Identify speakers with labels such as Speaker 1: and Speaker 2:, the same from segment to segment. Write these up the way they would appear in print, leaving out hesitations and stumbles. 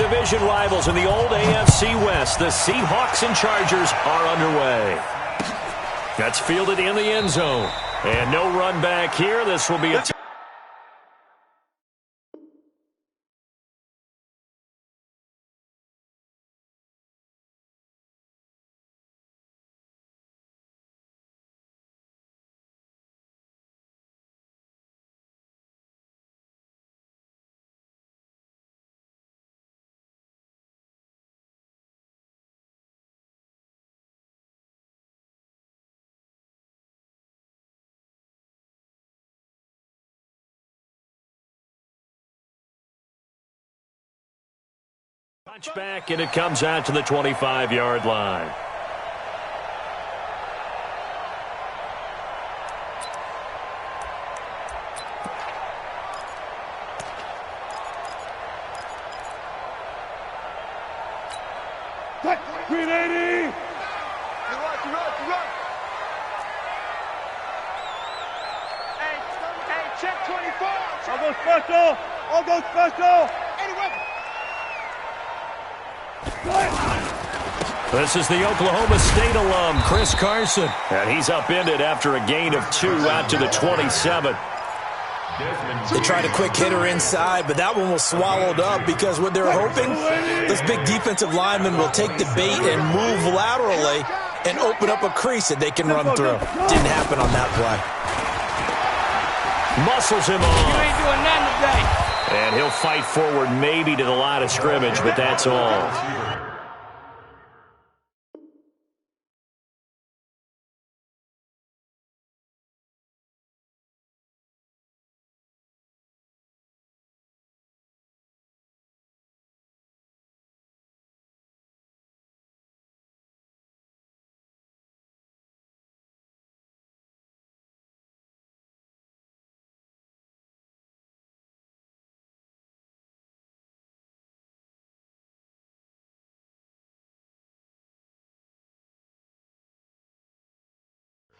Speaker 1: division rivals in the old AFC West. The Seahawks and Chargers are underway. That's fielded in the end zone. And no run back here. This will be a touchback, and it comes out to the 25-yard line.
Speaker 2: Green 80!
Speaker 3: Hey, check 24!
Speaker 2: I'll go special! I'll go special!
Speaker 1: This is the Oklahoma State alum, Chris Carson. And he's upended after a gain of 2 out to the 27.
Speaker 4: They tried a quick hitter inside, but that one was swallowed up because what they're hoping, those big defensive linemen will take the bait and move laterally and open up a crease that they can run through. Didn't happen on that play.
Speaker 1: Muscles him on.
Speaker 3: You ain't doing nothing today.
Speaker 1: And he'll fight forward maybe to the line of scrimmage, but that's all.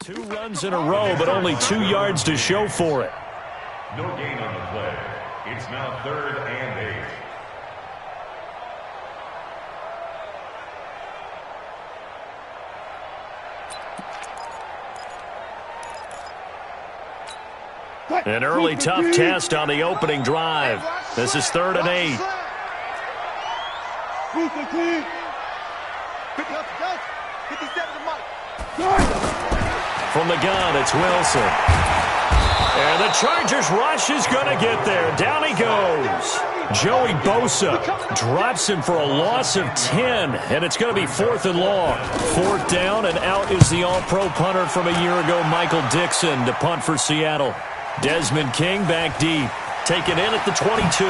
Speaker 1: Two runs in a row, but only 2 yards to show for it.
Speaker 5: No gain on the play. It's now 3rd and
Speaker 1: 8. An early tough test on the opening drive. This is 3rd and 8. From the gun, it's Wilson. And the Chargers rush is going to get there. Down he goes. Joey Bosa drops him for a loss of 10, and it's going to be 4th and long. 4th down, and out is the all-pro punter from a year ago, Michael Dixon, to punt for Seattle. Desmond King back deep, taken in at the 22.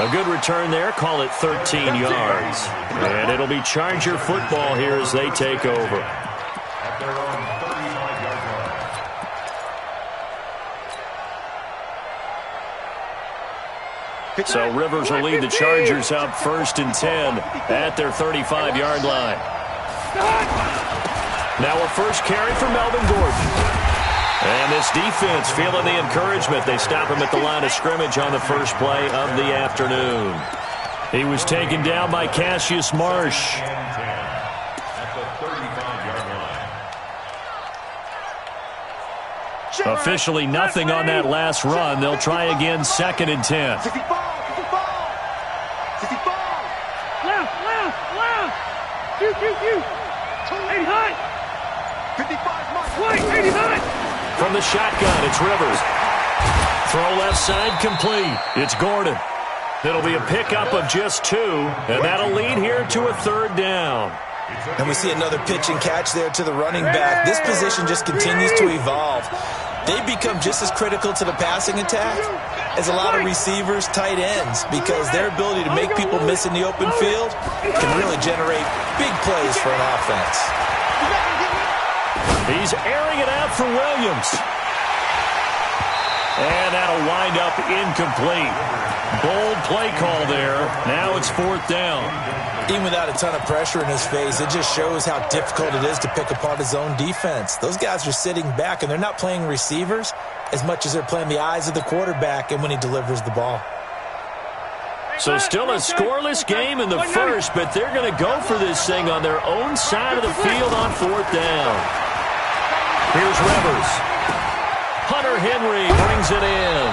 Speaker 1: A good return there, call it 13 yards. And it'll be Charger football here as they take over.
Speaker 5: At their own 35-yard line.
Speaker 1: So Rivers will lead the Chargers up 1st and 10 at their 35-yard line. Now a first carry for Melvin Gordon. And this defense feeling the encouragement. They stop him at the line of scrimmage on the first play of the afternoon. He was taken down by Cassius Marsh.
Speaker 5: At the 35-yard line.
Speaker 1: Officially nothing on that last run. They'll try again 2nd and 10.
Speaker 2: Left. Shoot. 89. 89.
Speaker 1: From the shotgun, it's Rivers. Throw left side complete. It's Gordon. It'll be a pickup of just 2, and that'll lead here to a 3rd down.
Speaker 4: And we see another pitch and catch there to the running back. This position just continues to evolve. They become just as critical to the passing attack as a lot of receivers, tight ends, because their ability to make people miss in the open field can really generate big plays for an offense.
Speaker 1: He's airing it out for Williams. And that'll wind up incomplete. Bold play call there. Now it's 4th down.
Speaker 4: Even without a ton of pressure in his face, it just shows how difficult it is to pick apart his own defense. Those guys are sitting back, and they're not playing receivers as much as they're playing the eyes of the quarterback and when he delivers the ball.
Speaker 1: So still a scoreless game in the first, but they're going to go for this thing on their own side of the field on 4th down. Here's Rivers. Hunter Henry brings it in.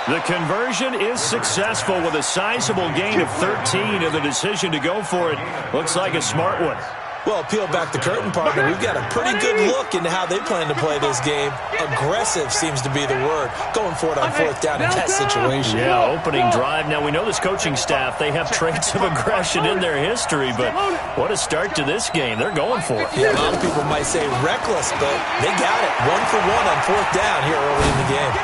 Speaker 1: The conversion is successful with a sizable gain of 13, and the decision to go for it looks like a smart one.
Speaker 4: Well, peel back the curtain, partner. We've got a pretty good look into how they plan to play this game. Aggressive seems to be the word. Going for it on 4th down in that situation.
Speaker 1: Yeah, opening drive. Now, we know this coaching staff, they have traits of aggression in their history, but what a start to this game. They're going for it.
Speaker 4: Yeah, a lot of people might say reckless, but they got it. 1 for 1 on 4th down here early in the game.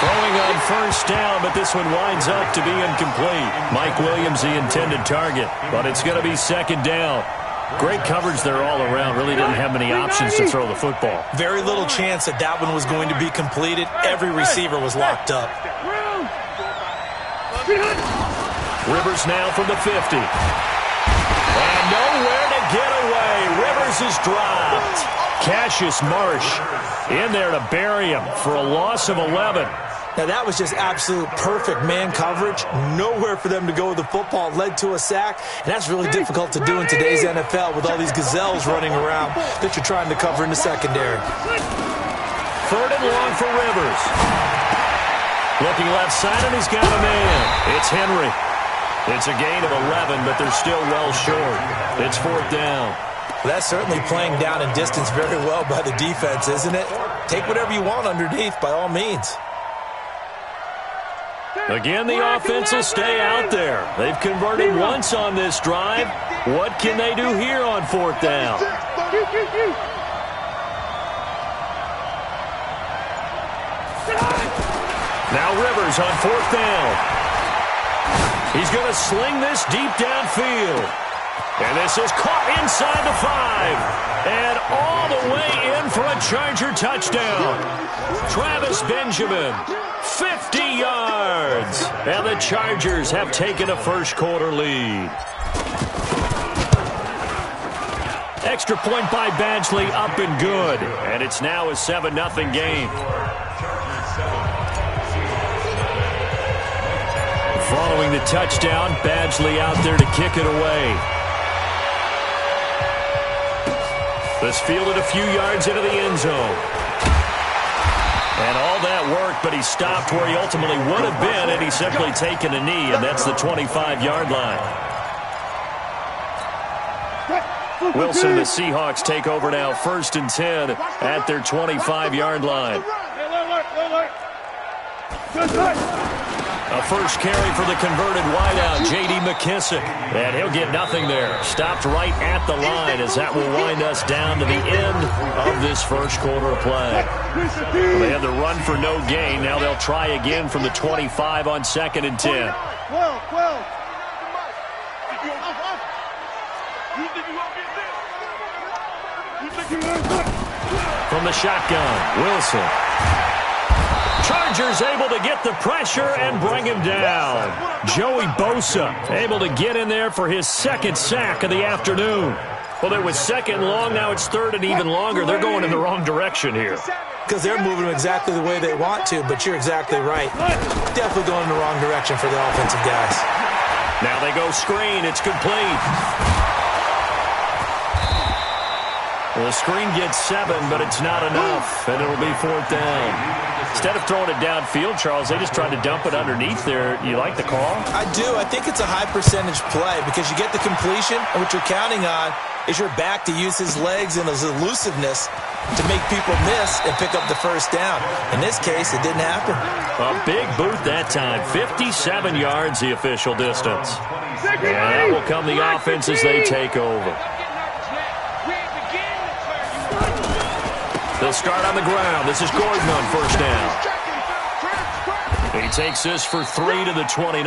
Speaker 1: Throwing on 1st down, but this one winds up to be incomplete. Mike Williams, the intended target, but it's going to be 2nd down. Great coverage there all around. Really didn't have many options to throw the football.
Speaker 4: Very little chance that that one was going to be completed. Every receiver was locked up.
Speaker 1: Rivers now from the 50. And nowhere to get away. Rivers is dropped. Cassius Marsh in there to bury him for a loss of 11.
Speaker 4: Now, that was just absolute perfect man coverage. Nowhere for them to go with the football. Led to a sack, and that's really difficult to do in today's NFL with all these gazelles running around that you're trying to cover in the secondary.
Speaker 1: 3rd and long for Rivers. Looking left side, and he's got a man. It's Henry. It's a gain of 11, but they're still well short. It's 4th down.
Speaker 4: Well, that's certainly playing down in distance very well by the defense, isn't it? Take whatever you want underneath, by all means.
Speaker 1: Again, the offense will stay out there. They've converted once on this drive. What can they do here on 4th down? Now Rivers on 4th down. He's going to sling this deep downfield. And this is caught inside the 5. And all the way in for a Charger touchdown. Travis Benjamin, 50 yards. And the Chargers have taken a first-quarter lead. Extra point by Badgley, up and good. And it's now a 7-0 game. Following the touchdown, Badgley out there to kick it away. This fielded a few yards into the end zone. And all that work, but he stopped where he ultimately would have been had he simply taken a knee, and that's the 25-yard line. Wilson, the Seahawks take over now, 1st and 10 at their 25-yard line. A first carry for the converted wideout, J.D. McKissick. And he'll get nothing there. Stopped right at the line as that will wind us down to the end of this first quarter of play. Well, they had the run for no gain. Now they'll try again from the 25 on 2nd and 10. From the shotgun, Wilson. Chargers able to get the pressure and bring him down. Joey Bosa able to get in there for his 2nd sack of the afternoon. Well, it was 2nd and long. Now it's 3rd and even longer. They're going in the wrong direction here.
Speaker 4: Because they're moving them exactly the way they want to, but you're exactly right. Definitely going in the wrong direction for the offensive guys.
Speaker 1: Now they go screen. It's complete. Well, the screen gets 7, but it's not enough, and it'll be 4th down. Instead of throwing it downfield, Charles, they just tried to dump it underneath there. You like the call?
Speaker 4: I do. I think it's a high-percentage play because you get the completion, and what you're counting on is your back to use his legs and his elusiveness to make people miss and pick up the 1st down. In this case, it didn't happen.
Speaker 1: A big boot that time. 57 yards, the official distance. And that will come the offense as they take over. They'll start on the ground. This is Gordon on 1st down. He takes this for 3 to the 29.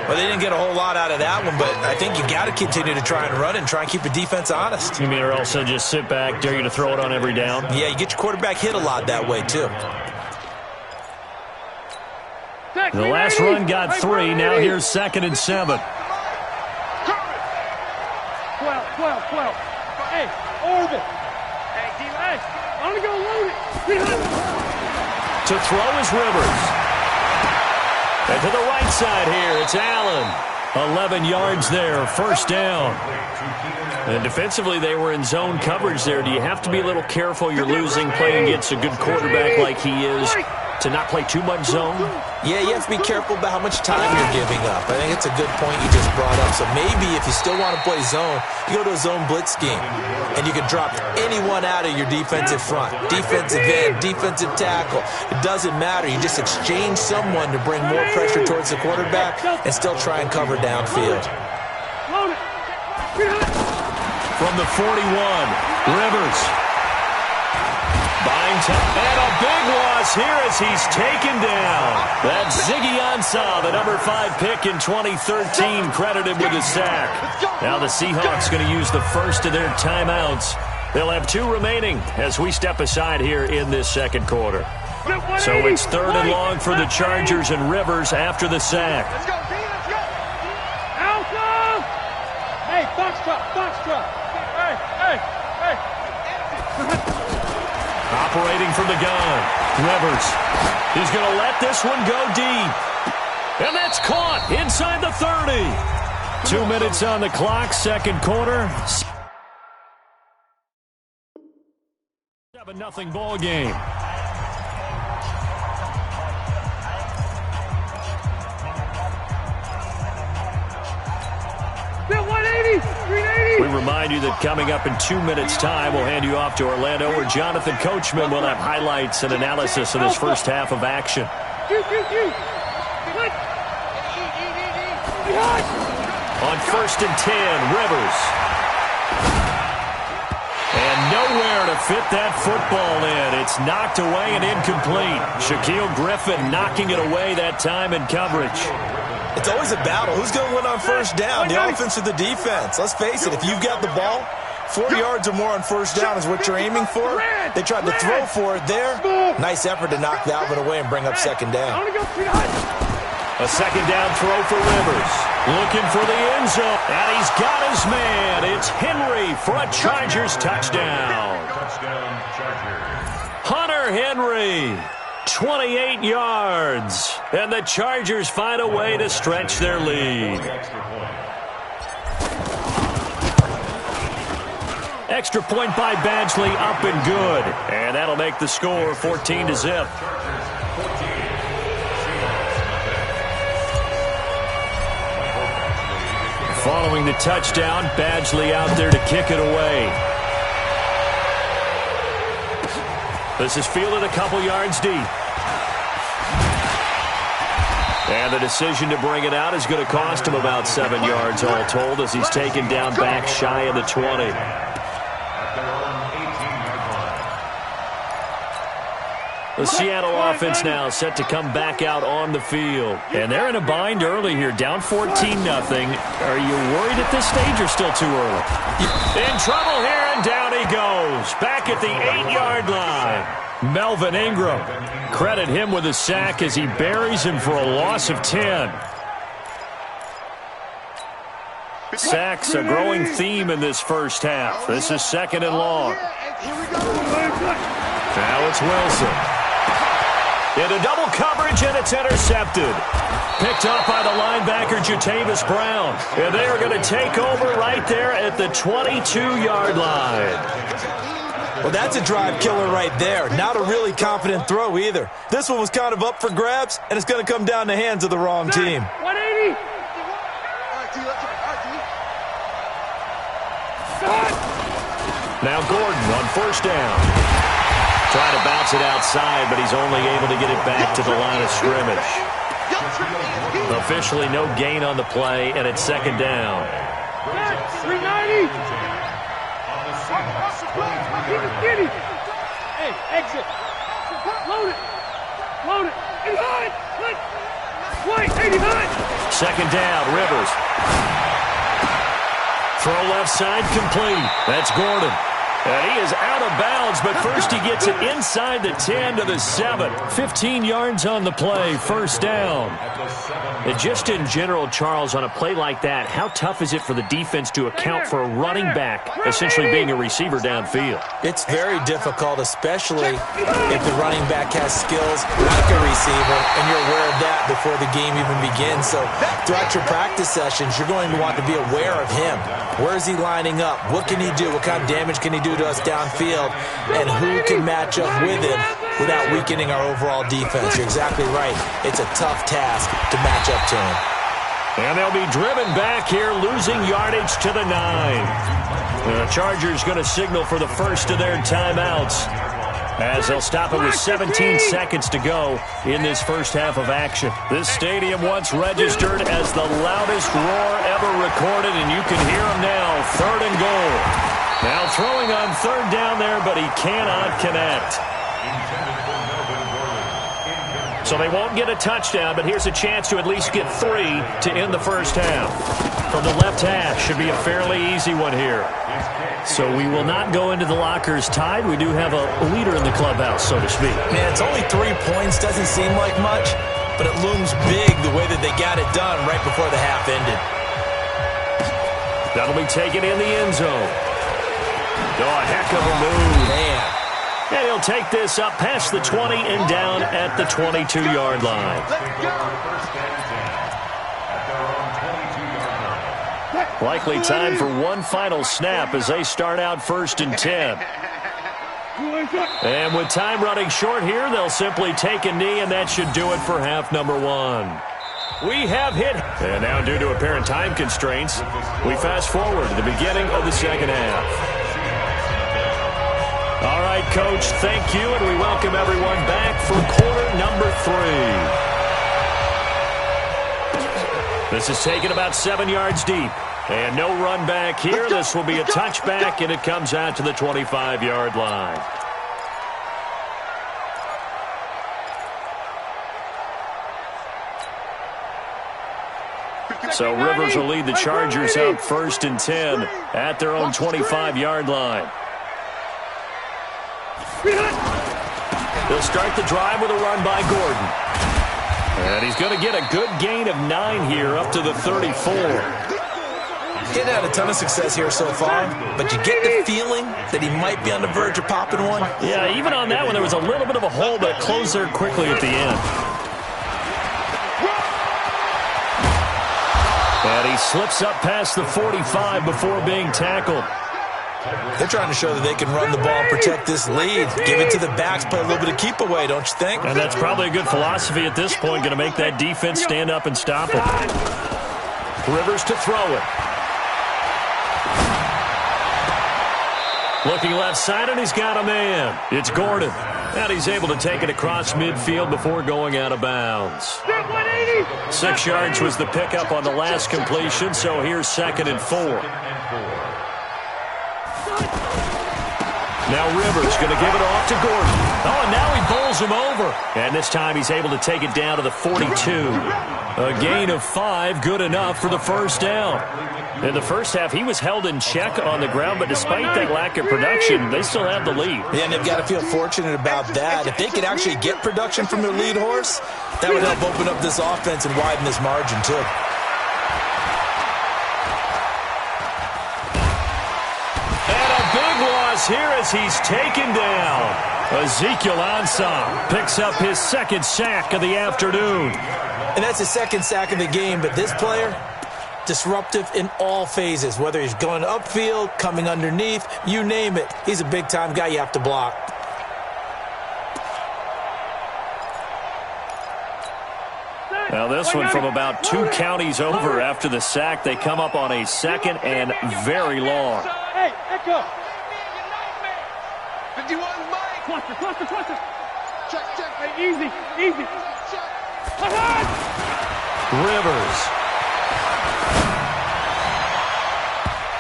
Speaker 4: Well, they didn't get a whole lot out of that one, but I think you got to continue to try and run and try and keep the defense honest.
Speaker 1: You mean or also just sit back, dare you to throw it on every down?
Speaker 4: Yeah, you get your quarterback hit a lot that way, too.
Speaker 1: The last run got 3. Now here's 2nd and 7.
Speaker 2: 12. Hey, Orville. Hey, I'm going to go load it.
Speaker 1: To throw is Rivers. And to the right side here, it's Allen. 11 yards there, first down. And defensively, they were in zone coverage there. Do you have to be a little careful you're losing playing against a good quarterback like he is to not play too much zone?
Speaker 4: Yeah, you have to be careful about how much time you're giving up. I think it's a good point you just brought up. So maybe if you still want to play zone, you go to a zone blitz scheme. And you can drop anyone out of your defensive front. Defensive end, defensive tackle. It doesn't matter. You just exchange someone to bring more pressure towards the quarterback and still try and cover downfield.
Speaker 1: From the 41, Rivers. Buying time. And a big loss here as he's taken down. That's Ziggy Ansah, the number 5 pick in 2013, credited with a sack. Now the Seahawks going to use the first of their timeouts. They'll have 2 remaining as we step aside here in this second quarter. So it's 3rd and long for the Chargers and Rivers after the sack.
Speaker 2: Let's go, D, let's go. Alpha! Hey, box truck. Hey.
Speaker 1: Operating from the gun, Rivers. He's going to let this one go deep. And that's caught inside the 30. 2 minutes on the clock, second quarter. 7-0 ball game. We remind you that coming up in 2 minutes' time, we'll hand you off to Orlando, where Jonathan Coachman will have highlights and analysis of this first half of action. On 1st and 10, Rivers. And nowhere to fit that football in. It's knocked away and incomplete. Shaquille Griffin knocking it away that time in coverage.
Speaker 4: It's always a battle. Who's going to win on first down, the offense or the defense? Let's face it, if you've got the ball, 4 yards or more on first down is what you're aiming for. They tried to throw for it there. Nice effort to knock that one away and bring up second down.
Speaker 1: A second down throw for Rivers. Looking for the end zone. And he's got his man. It's Henry for a Chargers touchdown.
Speaker 5: Touchdown, Chargers.
Speaker 1: Hunter Henry. 28 yards. And the Chargers find a way to stretch their lead. Extra point by Badgley, up and good. And that'll make the score 14-0. Following the touchdown, Badgley out there to kick it away. This is fielded a couple yards deep. And the decision to bring it out is going to cost him about 7 yards all told as he's taken down back shy of the 20. The Seattle offense now set to come back out on the field. And they're in a bind early here, down 14-0. Are you worried at this stage or still too early? In trouble here, and down he goes. Back at the 8-yard line. Melvin Ingram. Credit him with a sack as he buries him for a loss of 10. Sacks a growing theme in this first half. This is 2nd and long. Now it's Wilson. Into double coverage, and it's intercepted. Picked up by the linebacker, Jatavis Brown. And they are going to take over right there at the 22-yard line.
Speaker 4: Well, that's a drive killer right there. Not a really confident throw either. This one was kind of up for grabs, and it's going to come down the hands of the wrong team.
Speaker 2: 180.
Speaker 1: Now Gordon on first down. Trying to bounce it outside, but he's only able to get it back to the line of scrimmage. Officially no gain on the play, and it's 2nd down.
Speaker 2: 390. Hey, exit. Load it. Wait, 89.
Speaker 1: 2nd down, Rivers. Throw left side complete. That's Gordon. And he is out of bounds, but first he gets it inside the 10 to the 7. 15 yards on the play, first down. And just in general, Charles, on a play like that, how tough is it for the defense to account for a running back essentially being a receiver downfield?
Speaker 4: It's very difficult, especially if the running back has skills like a receiver, and you're aware of that before the game even begins. So throughout your practice sessions, you're going to want to be aware of him. Where is he lining up? What can he do? What kind of damage can he do to us downfield? And who can match up with him without weakening our overall defense? You're exactly right. It's a tough task to match up to him.
Speaker 1: And they'll be driven back here, losing yardage to the 9. The Chargers going to signal for the first of their timeouts, as they'll stop it with 17 seconds to go in this first half of action. This stadium once registered as the loudest roar ever recorded, and you can hear him now, 3rd and goal. Now throwing on 3rd down there, but he cannot connect. So they won't get a touchdown, but here's a chance to at least get 3 to end the first half. From the left hash, should be a fairly easy one here. So we will not go into the lockers tied. We do have a leader in the clubhouse, so to speak.
Speaker 4: Man, it's only 3 points. Doesn't seem like much, but it looms big the way that they got it done right before the half ended.
Speaker 1: That'll be taken in the end zone. Oh, a heck of a move.
Speaker 4: Man.
Speaker 1: And he'll take this up past the 20 and down at the 22-yard line. Likely time for one final snap as they start out 1st and 10. And with time running short here, they'll simply take a knee, and that should do it for half number 1. We have hit. And now, due to apparent time constraints, we fast forward to the beginning of the second half. All right, Coach, thank you, and we welcome everyone back for quarter number 3. This is taken about 7 yards deep, and no run back here. This will be a touchback, and it comes out to the 25-yard line. So Rivers will lead the Chargers out 1st and 10 at their own 25-yard line. They'll start the drive with a run by Gordon. And he's going to get a good gain of 9 here up to the 34.
Speaker 4: Getting had a ton of success here so far, but you get the feeling that he might be on the verge of popping one.
Speaker 1: Yeah, even on that one, there was a little bit of a hole, but it closed there quickly at the end. And he slips up past the 45 before being tackled.
Speaker 4: They're trying to show that they can run the ball and protect this lead. Give it to the backs, play a little bit of keep away, don't you think?
Speaker 1: And that's probably a good philosophy at this point, going to make that defense stand up and stop it. Rivers to throw it. Looking left side, and he's got a man. It's Gordon. And he's able to take it across midfield before going out of bounds. 6 yards was the pickup on the last completion, so here's 2nd and 4. Now Rivers going to give it off to Gordon. Oh, and now he bowls him over. And this time he's able to take it down to the 42. A gain of 5, good enough for the first down. In the first half, he was held in check on the ground, but despite that lack of production, they still have the lead.
Speaker 4: Yeah, and they've got to feel fortunate about that. If they could actually get production from their lead horse, that would help open up this offense and widen this margin, too.
Speaker 1: Here as he's taken down. Ezekiel Ansah picks up his 2nd sack of the afternoon.
Speaker 4: And that's his 2nd sack of the game, but this player, disruptive in all phases, whether he's going upfield, coming underneath, you name it. He's a big-time guy you have to block.
Speaker 1: Now this one from about 2 counties over after the sack. They come up on a 2nd and very long.
Speaker 2: Hey, echo.
Speaker 3: 51 Mike.
Speaker 2: Cluster. Check. Hey, easy.
Speaker 1: Rivers.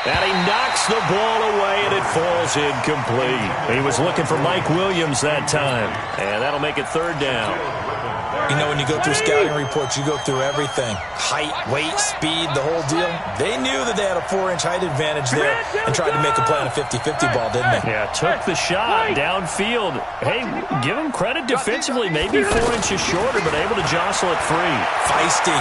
Speaker 1: And he knocks the ball away, and it falls incomplete. He was looking for Mike Williams that time. And that'll make it 3rd down.
Speaker 4: You know, when you go through scouting reports, you go through everything. Height, weight, speed, the whole deal. They knew that they had a 4-inch height advantage there and tried to make a play on a 50-50 ball, didn't they?
Speaker 1: Yeah, took the shot downfield. Hey, give him credit defensively. Maybe 4 inches shorter, but able to jostle it free.
Speaker 4: Feisty.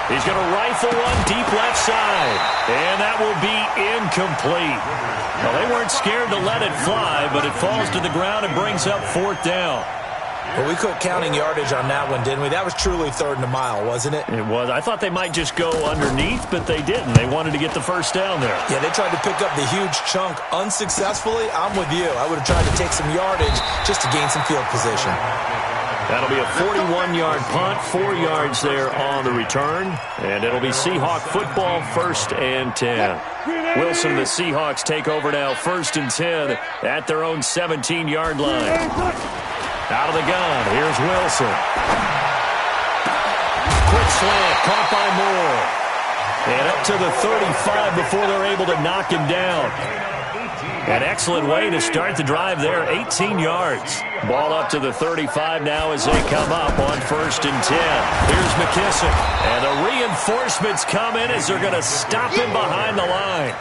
Speaker 1: He's going to rifle one deep left side, and that will be incomplete. Well, they weren't scared to let it fly, but it falls to the ground and brings up 4th down.
Speaker 4: Well, we quit counting yardage on that one, didn't we? That was truly 3rd and a mile, wasn't it?
Speaker 1: It was. I thought they might just go underneath, but they didn't. They wanted to get the first down there.
Speaker 4: Yeah, they tried to pick up the huge chunk unsuccessfully. I'm with you. I would have tried to take some yardage just to gain some field position.
Speaker 1: That'll be a 41-yard punt, 4 yards there on the return, and it'll be Seahawk football, 1st and 10. Wilson, the Seahawks take over now, 1st and 10 at their own 17-yard line. Out of the gun, here's Wilson. Quick slant, caught by Moore. And up to the 35 before they're able to knock him down. An excellent way to start the drive there, 18 yards. Ball up to the 35 now as they come up on 1st and 10. Here's McKissick. And the reinforcements come in as they're going to stop him behind the line.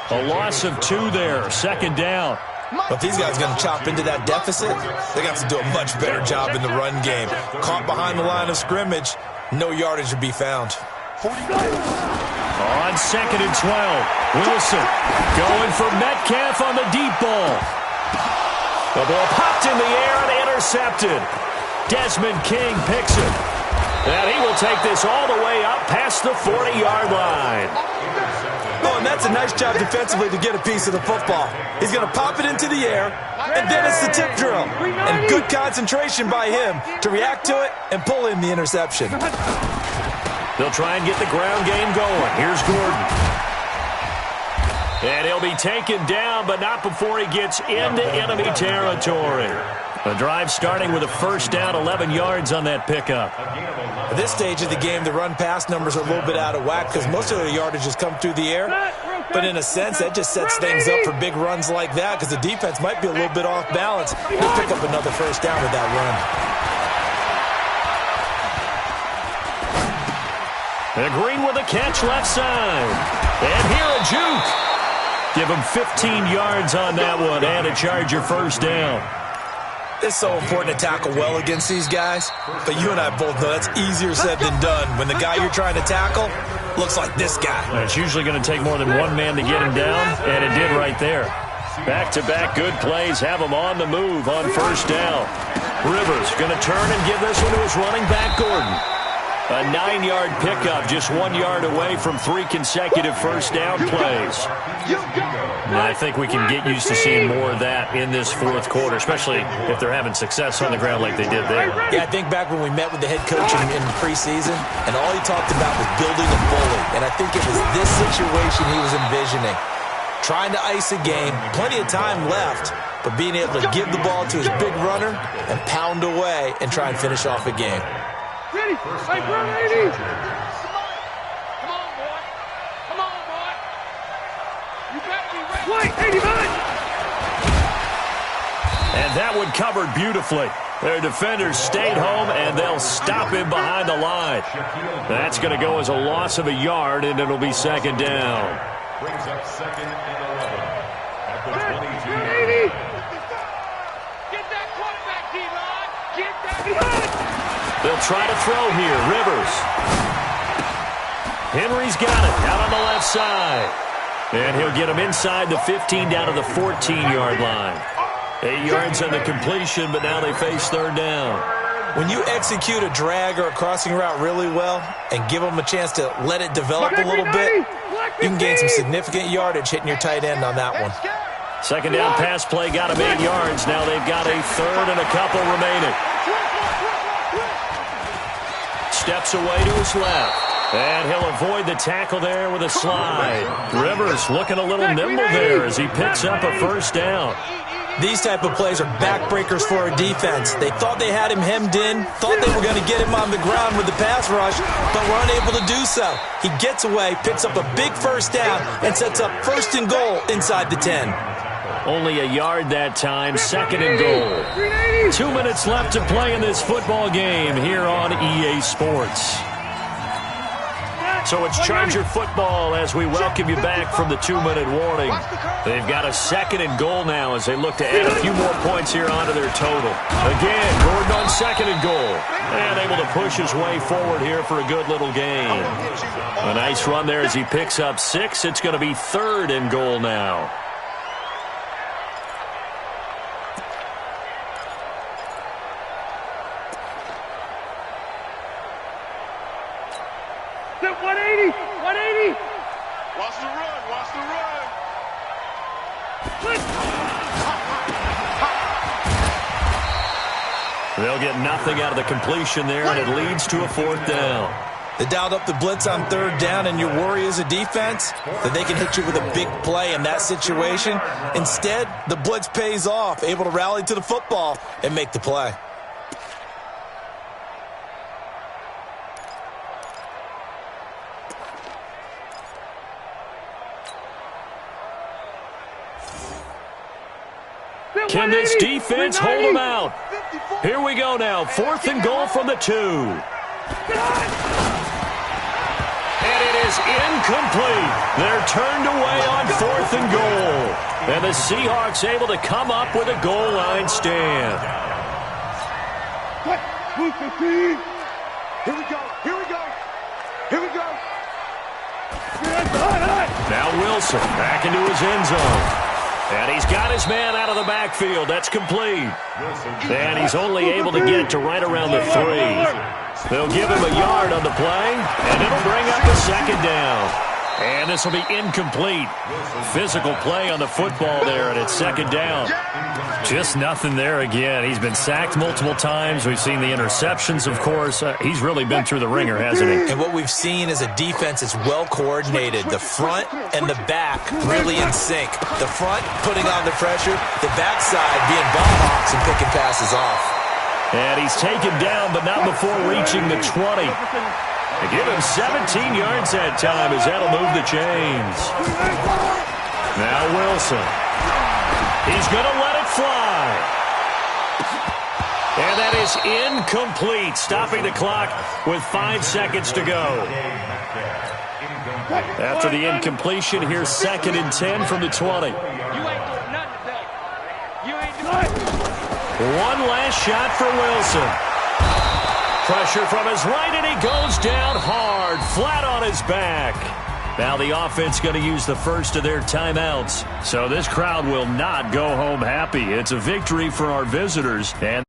Speaker 1: A loss of 2 there, 2nd down.
Speaker 4: But if these guys are going to chop into that deficit, they're going to have to do a much better job in the run game. Caught behind the line of scrimmage, no yardage to be found.
Speaker 1: On 2nd and 12, Wilson going for Metcalf on the deep ball. The ball popped in the air and intercepted. Desmond King picks it. And he will take this all the way up past the 40-yard line.
Speaker 4: Oh, and that's a nice job defensively to get a piece of the football. He's going to pop it into the air, and then it's the tip drill. And good concentration by him to react to it and pull in the interception.
Speaker 1: They'll try and get the ground game going. Here's Gordon. And he'll be taken down, but not before he gets into enemy territory. The drive starting with a 1st down, 11 yards on that pickup.
Speaker 4: At this stage of the game, the run-pass numbers are a little bit out of whack because most of the yardage has come through the air. But in a sense, that just sets things up for big runs like that because the defense might be a little bit off balance. He'll pick up another 1st down with that run.
Speaker 1: And Green with a catch left side. And here a juke. Give him 15 yards on that one and a Charger 1st down.
Speaker 4: It's so important to tackle well against these guys, but you and I both know that's easier said than done when the guy you're trying to tackle looks like this guy.
Speaker 1: And it's usually going to take more than one man to get him down, and it did right there. Back-to-back good plays have him on the move on 1st down. Rivers going to turn and give this one to his running back, Gordon. A 9-yard pickup, just 1 yard away from 3 consecutive 1st down plays. And I think we can get used to seeing more of that in this 4th quarter, especially if they're having success on the ground like they did there.
Speaker 4: Yeah, I think back when we met with the head coach in preseason, and all he talked about was building a bully. And I think it was this situation he was envisioning. Trying to ice a game, plenty of time left, but being able to give the ball to his big runner and pound away and try and finish off a game.
Speaker 2: Ready? Hey, bro, 80. Come on, boy. Come on, boy. You better be ready. Wait, 89.
Speaker 1: And that one covered beautifully. Their defenders stayed home, and they'll stop him behind the line. That's going to go as a loss of a yard, and it'll be 2nd down.
Speaker 5: Brings up 2nd and 11 at the 22.
Speaker 2: 80. Get that quarterback, D-Rod. Get that.
Speaker 1: They'll try to throw here. Rivers. Henry's got it out on the left side. And he'll get him inside the 15 down to the 14-yard line. 8 yards on the completion, but now they face 3rd down.
Speaker 4: When you execute a drag or a crossing route really well and give them a chance to let it develop a little bit, you can gain some significant yardage hitting your tight end on that one.
Speaker 1: 2nd down pass play got him 8 yards. Now they've got a 3rd and a couple remaining. Steps away to his left. And he'll avoid the tackle there with a slide. Rivers looking a little nimble there as he picks up a 1st down.
Speaker 4: These type of plays are backbreakers for a defense. They thought they had him hemmed in, thought they were going to get him on the ground with the pass rush, but were unable to do so. He gets away, picks up a big 1st down, and sets up 1st and goal inside the 10.
Speaker 1: Only a yard that time, second and goal. 2 minutes left to play in this football game here on EA Sports. So it's Charger football as we welcome you back from the 2-minute warning. They've got a second and goal now as they look to add a few more points here onto their total. Again, Gordon on second and goal. And able to push his way forward here for a good little gain. A nice run there as he picks up 6. It's going to be third and goal now.
Speaker 2: Sit 180! 180!
Speaker 3: Watch the run! Watch the run!
Speaker 1: They'll get nothing out of the completion there, and it leads to a fourth down.
Speaker 4: They dialed up the blitz on third down, and your worry as a defense that they can hit you with a big play in that situation. Instead, the blitz pays off, able to rally to the football and make the play.
Speaker 1: Can this defense hold them out? Here we go now. Fourth and goal from the 2. And it is incomplete. They're turned away on fourth and goal. And the Seahawks able to come up with a goal line stand.
Speaker 2: Move 15! Here we go! Here we go! Here we go!
Speaker 1: Now Wilson back into his end zone. And he's got his man out of the backfield. That's complete. And he's only able to get to right around the 3. They'll give him a yard on the play, and it'll bring up a second down. And this will be incomplete. Physical play on the football there, and it's second down. Just nothing there again. He's been sacked multiple times. We've seen the interceptions, of course. He's really been through the ringer, hasn't he?
Speaker 4: And what we've seen is a defense that's well coordinated. The front and the back really in sync. The front putting on the pressure, the backside being ball hawks and picking passes off.
Speaker 1: And he's taken down, but not before reaching the 20. They give him 17 yards that time as that'll move the chains. Now Wilson. He's going to let it fly. And that is incomplete, stopping the clock with 5 seconds to go. After the incompletion, here's second and 10 from the 20.
Speaker 3: You ain't doing nothing today. You ain't doing
Speaker 1: One last shot for Wilson. Pressure from his right, and he goes down hard, flat on his back. Now the offense going to use the first of their timeouts. So this crowd will not go home happy. It's a victory for our visitors. And